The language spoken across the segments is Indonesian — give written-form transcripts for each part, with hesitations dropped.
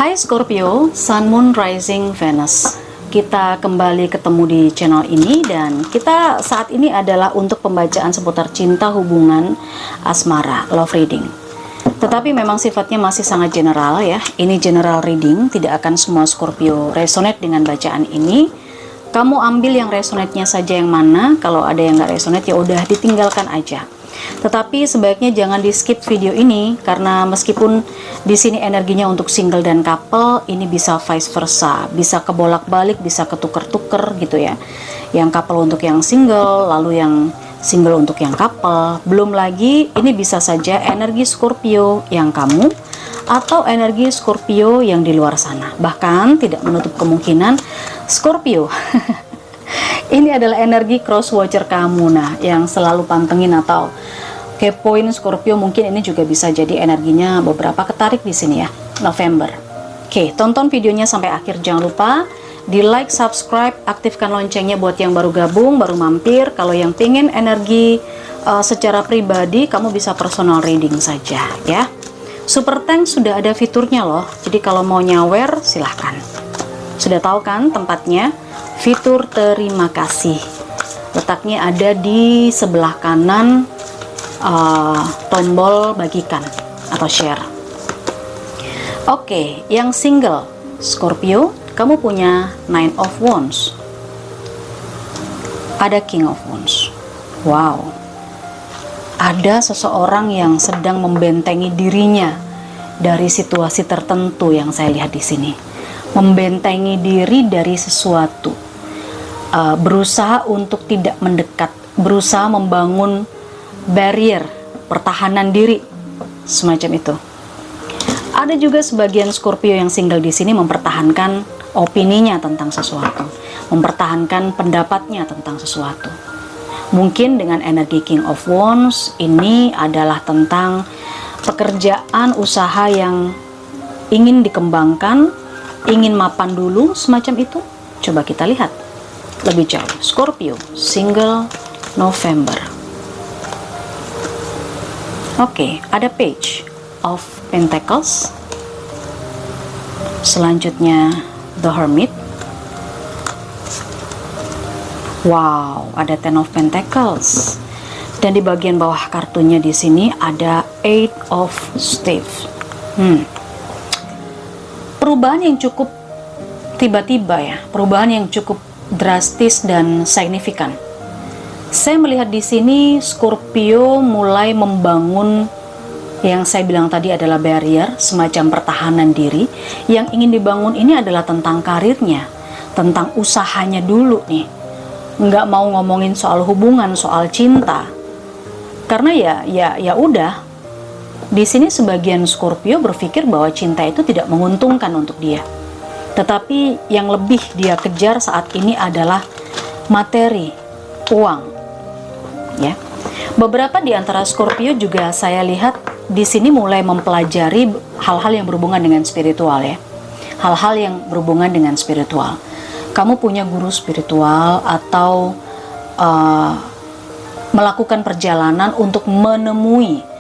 Hai Scorpio, Sun, Moon, Rising, Venus. Kita kembali ketemu di channel ini dan kita saat ini adalah untuk pembacaan seputar cinta, hubungan, asmara, love reading. Tetapi memang sifatnya masih sangat general ya. Ini general reading, tidak akan semua Scorpio resonate dengan bacaan ini. Kamu ambil yang resonate-nya saja yang mana. Kalau ada yang nggak resonate ya udah ditinggalkan aja. Tetapi sebaiknya jangan di skip video ini karena meskipun di sini energinya untuk single dan couple, ini bisa vice versa, bisa kebolak-balik, bisa ketuker-tuker gitu ya. Yang couple untuk yang single, lalu yang single untuk yang couple. Belum lagi ini bisa saja energi Scorpio yang kamu atau energi Scorpio yang di luar sana. Bahkan tidak menutup kemungkinan Scorpio ini adalah energi cross watcher kamu, nah yang selalu pantengin atau kepoin Scorpio. Mungkin ini juga bisa jadi energinya beberapa ketarik di sini ya, November. Oke, tonton videonya sampai akhir. Jangan lupa di like, subscribe, aktifkan loncengnya buat yang baru gabung, baru mampir. Kalau yang pengen energi secara pribadi, kamu bisa personal reading saja ya. Super Thanks sudah ada fiturnya loh, jadi kalau mau nyawer silahkan. Sudah tahu kan tempatnya? Fitur terima kasih letaknya ada di sebelah kanan tombol bagikan atau share. Oke, yang single Scorpio, kamu punya Nine of Wands, ada King of Wands. Wow, ada seseorang yang sedang membentengi dirinya dari situasi tertentu yang saya lihat di sini. Membentengi diri dari sesuatu, berusaha untuk tidak mendekat, berusaha membangun barrier, pertahanan diri, semacam itu. Ada juga sebagian Scorpio yang single di sini mempertahankan opininya tentang sesuatu, mempertahankan pendapatnya tentang sesuatu. Mungkin dengan energi King of Wands ini adalah tentang pekerjaan, usaha yang ingin dikembangkan, ingin mapan dulu, semacam itu. Coba kita lihat lebih jauh. Scorpio single November. Oke, ada Page of Pentacles. Selanjutnya The Hermit. Wow, ada Ten of Pentacles. Dan di bagian bawah kartunya di sini ada Eight of Staves. Perubahan yang cukup tiba-tiba ya, perubahan yang cukup drastis dan signifikan. Saya melihat di sini Scorpio mulai membangun yang saya bilang tadi adalah barrier, semacam pertahanan diri. Yang ingin dibangun ini adalah tentang karirnya, tentang usahanya dulu nih. Nggak mau ngomongin soal hubungan, soal cinta. Karena ya udah. Di sini sebagian Scorpio berpikir bahwa cinta itu tidak menguntungkan untuk dia. Tetapi yang lebih dia kejar saat ini adalah materi, uang. Ya. Beberapa di antara Scorpio juga saya lihat di sini mulai mempelajari hal-hal yang berhubungan dengan spiritual ya. Hal-hal yang berhubungan dengan spiritual. Kamu punya guru spiritual atau melakukan perjalanan untuk menemui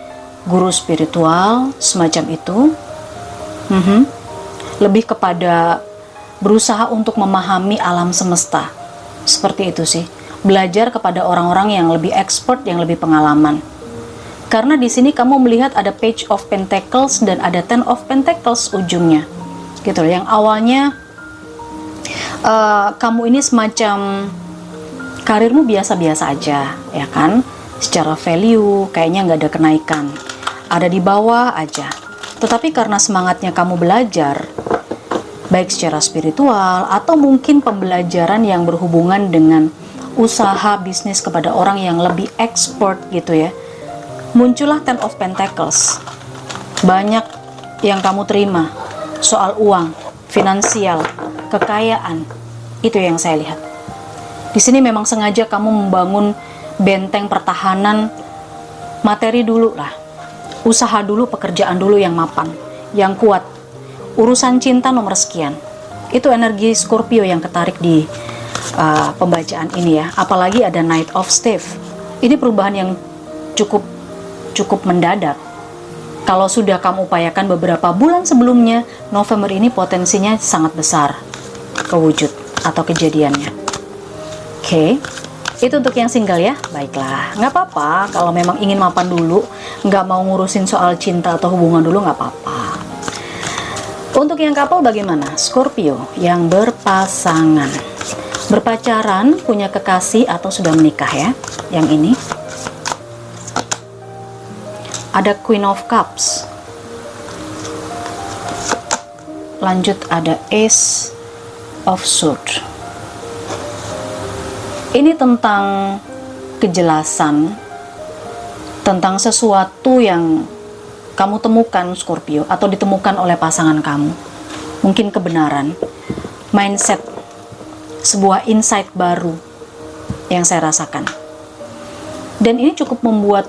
guru spiritual semacam itu. Lebih kepada berusaha untuk memahami alam semesta, seperti itu sih. Belajar kepada orang-orang yang lebih expert, yang lebih pengalaman. Karena di sini kamu melihat ada Page of Pentacles dan ada Ten of Pentacles ujungnya gitu. Yang awalnya kamu ini semacam karirmu biasa-biasa aja ya kan, secara value kayaknya nggak ada kenaikan, ada di bawah aja. Tetapi karena semangatnya kamu belajar, baik secara spiritual atau mungkin pembelajaran yang berhubungan dengan usaha bisnis kepada orang yang lebih expert gitu ya, muncullah Ten of Pentacles. Banyak yang kamu terima soal uang, finansial, kekayaan. Itu yang saya lihat. Di sini memang sengaja kamu membangun benteng pertahanan materi dulu lah. Usaha dulu, pekerjaan dulu yang mapan, yang kuat. Urusan cinta nomor sekian. Itu energi Scorpio yang ketarik di pembacaan ini ya. Apalagi ada Knight of Staves. Ini perubahan yang cukup mendadak. Kalau sudah kamu upayakan beberapa bulan sebelumnya, November ini potensinya sangat besar kewujud atau kejadiannya. Oke, itu untuk yang single ya. Baiklah, nggak apa-apa kalau memang ingin mapan dulu, nggak mau ngurusin soal cinta atau hubungan dulu, nggak apa-apa. Untuk yang couple bagaimana? Scorpio yang berpasangan, berpacaran, punya kekasih atau sudah menikah ya. Yang ini ada Queen of Cups, lanjut ada Ace of Swords. Ini tentang kejelasan, tentang sesuatu yang kamu temukan Scorpio atau ditemukan oleh pasangan kamu. Mungkin kebenaran, mindset, sebuah insight baru yang saya rasakan. Dan ini cukup membuat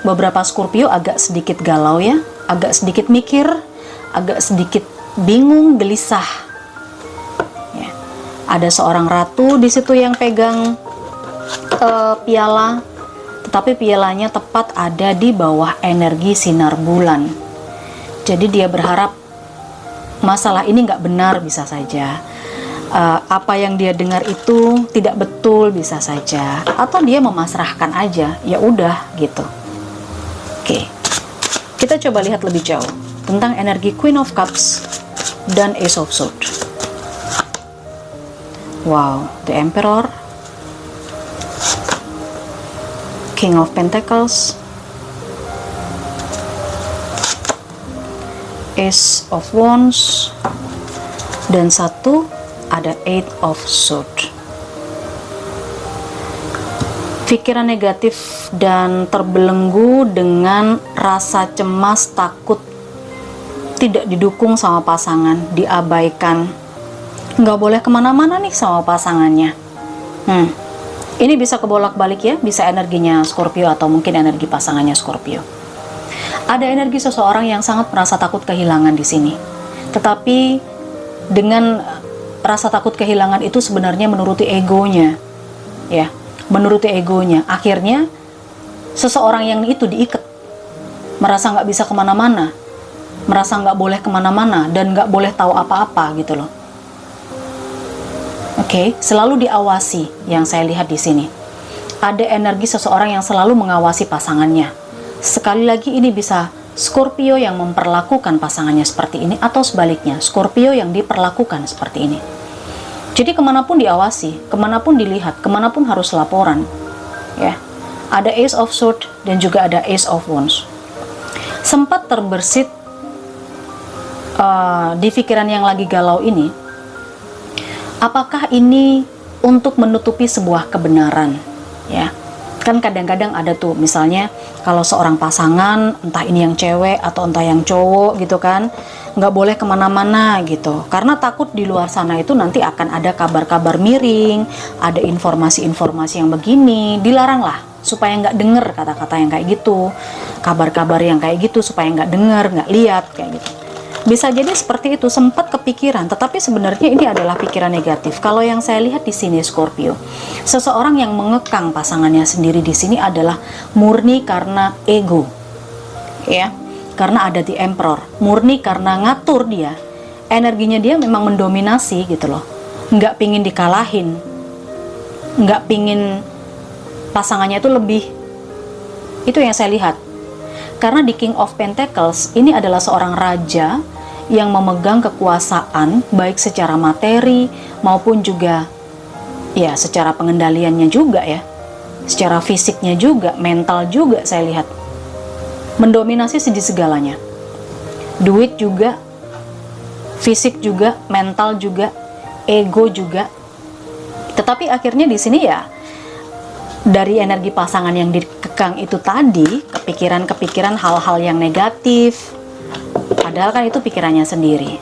beberapa Scorpio agak sedikit galau ya, agak sedikit mikir, agak sedikit bingung, gelisah. Ya. Ada seorang ratu di situ yang pegang piala, tetapi pialanya tepat ada di bawah energi sinar bulan. Jadi dia berharap masalah ini nggak benar, bisa saja. Apa yang dia dengar itu tidak betul, bisa saja. Atau dia memasrahkan aja, ya udah gitu. Oke, kita coba lihat lebih jauh tentang energi Queen of Cups dan Ace of Swords. Wow, the Emperor, King of Pentacles, Ace of Wands, dan satu ada Eight of Swords. Pikiran negatif dan terbelenggu dengan rasa cemas, takut, tidak didukung sama pasangan, diabaikan, nggak boleh kemana-mana nih sama pasangannya. Ini bisa kebolak-balik ya, bisa energinya Scorpio atau mungkin energi pasangannya Scorpio. Ada energi seseorang yang sangat merasa takut kehilangan di sini. Tetapi dengan rasa takut kehilangan itu sebenarnya menuruti egonya, ya, menuruti egonya. Akhirnya seseorang yang itu diikat, merasa nggak bisa kemana-mana, merasa nggak boleh kemana-mana dan nggak boleh tahu apa-apa gitu loh. Oke, selalu diawasi yang saya lihat di sini. Ada energi seseorang yang selalu mengawasi pasangannya. Sekali lagi ini bisa Scorpio yang memperlakukan pasangannya seperti ini atau sebaliknya Scorpio yang diperlakukan seperti ini. Jadi kemanapun diawasi, kemanapun dilihat, kemanapun harus laporan. Ya, ada Ace of Swords dan juga ada Ace of Wands. Sempat terbersit di pikiran yang lagi galau ini, apakah ini untuk menutupi sebuah kebenaran? Ya, kan kadang-kadang ada tuh, misalnya kalau seorang pasangan, entah ini yang cewek atau entah yang cowok gitu kan, nggak boleh kemana-mana gitu, karena takut di luar sana itu nanti akan ada kabar-kabar miring, ada informasi-informasi yang begini, dilarang lah supaya nggak denger kata-kata yang kayak gitu, kabar-kabar yang kayak gitu supaya nggak denger, nggak lihat kayak gitu. Bisa jadi seperti itu, sempat kepikiran, tetapi sebenarnya ini adalah pikiran negatif. Kalau yang saya lihat di sini Scorpio, seseorang yang mengekang pasangannya sendiri di sini adalah murni karena ego, ya, karena ada di Emperor, murni karena ngatur dia, energinya dia memang mendominasi gitu loh, nggak pingin dikalahin, nggak pingin pasangannya itu lebih, itu yang saya lihat. Karena di King of Pentacles ini adalah seorang raja yang memegang kekuasaan baik secara materi maupun juga ya secara pengendaliannya juga ya, secara fisiknya juga, mental juga saya lihat. Mendominasi di segalanya. Duit juga, fisik juga, mental juga, ego juga. Tetapi akhirnya di sini ya dari energi pasangan yang dikekang itu tadi, kepikiran-kepikiran hal-hal yang negatif, padahal kan itu pikirannya sendiri.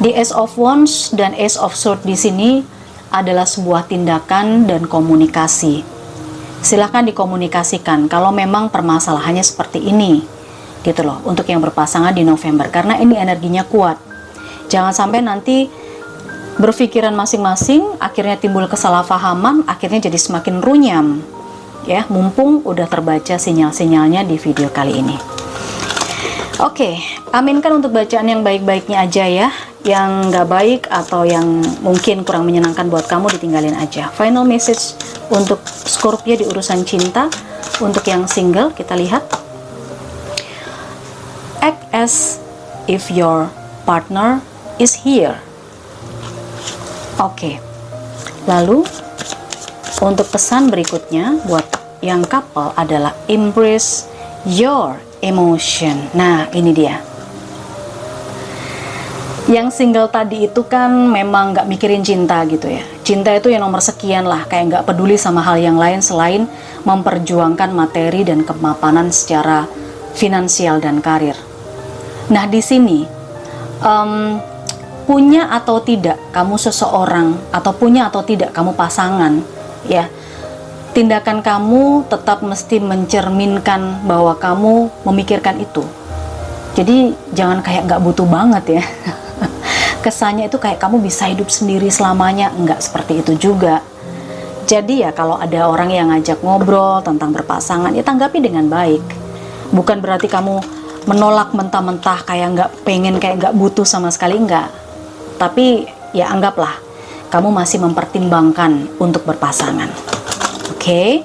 Di Ace of Wands dan Ace of Swords di sini adalah sebuah tindakan dan komunikasi. Silahkan dikomunikasikan kalau memang permasalahannya seperti ini, gitu loh, untuk yang berpasangan di November, karena ini energinya kuat. Jangan sampai nanti berpikiran masing-masing, akhirnya timbul kesalahpahaman, akhirnya jadi semakin runyam. Ya, mumpung udah terbaca sinyal-sinyalnya di video kali ini. Oke, aminkan untuk bacaan yang baik-baiknya aja ya. Yang nggak baik atau yang mungkin kurang menyenangkan buat kamu ditinggalin aja. Final message untuk Scorpio di urusan cinta. Untuk yang single, kita lihat. Act as if your partner is here. Oke. Lalu, untuk pesan berikutnya buat yang couple adalah embrace your emotion. Nah, ini dia. Yang single tadi itu kan memang nggak mikirin cinta gitu ya. Cinta itu yang nomor sekian lah, kayak nggak peduli sama hal yang lain selain memperjuangkan materi dan kemapanan secara finansial dan karir. Nah, di sini punya atau tidak kamu seseorang, atau punya atau tidak kamu pasangan, ya. Tindakan kamu tetap mesti mencerminkan bahwa kamu memikirkan itu. Jadi jangan kayak nggak butuh banget ya. Kesannya itu kayak kamu bisa hidup sendiri selamanya. Nggak seperti itu juga. Jadi ya kalau ada orang yang ngajak ngobrol tentang berpasangan, ya tanggapi dengan baik. Bukan berarti kamu menolak mentah-mentah kayak nggak pengen, kayak nggak butuh sama sekali, nggak. Tapi ya anggaplah kamu masih mempertimbangkan untuk berpasangan. Oke,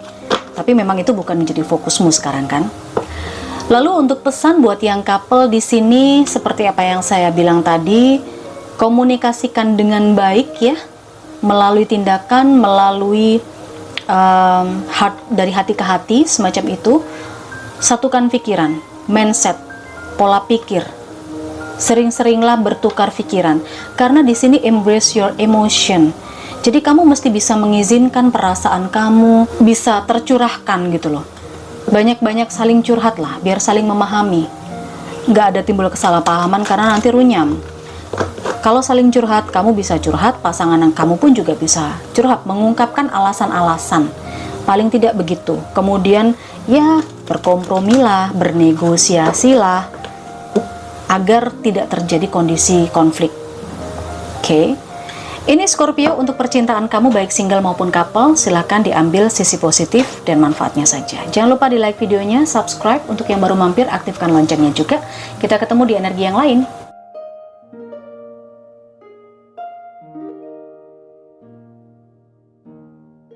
tapi memang itu bukan menjadi fokusmu sekarang kan. Lalu untuk pesan buat yang couple di sini seperti apa yang saya bilang tadi, komunikasikan dengan baik ya, melalui tindakan, melalui dari hati ke hati semacam itu. Satukan pikiran, mindset, pola pikir. Sering-seringlah bertukar pikiran karena di sini embrace your emotion. Jadi kamu mesti bisa mengizinkan perasaan kamu bisa tercurahkan gitu loh. Banyak-banyak saling curhat lah, biar saling memahami. Nggak ada timbul kesalahpahaman karena nanti runyam. Kalau saling curhat, kamu bisa curhat, pasangan kamu pun juga bisa curhat, mengungkapkan alasan-alasan. Paling tidak begitu. Kemudian ya berkompromilah, bernegosiasilah, agar tidak terjadi kondisi konflik. Oke. Ini Scorpio untuk percintaan kamu baik single maupun couple, silahkan diambil sisi positif dan manfaatnya saja. Jangan lupa di like videonya, subscribe, untuk yang baru mampir aktifkan loncengnya juga. Kita ketemu di energi yang lain.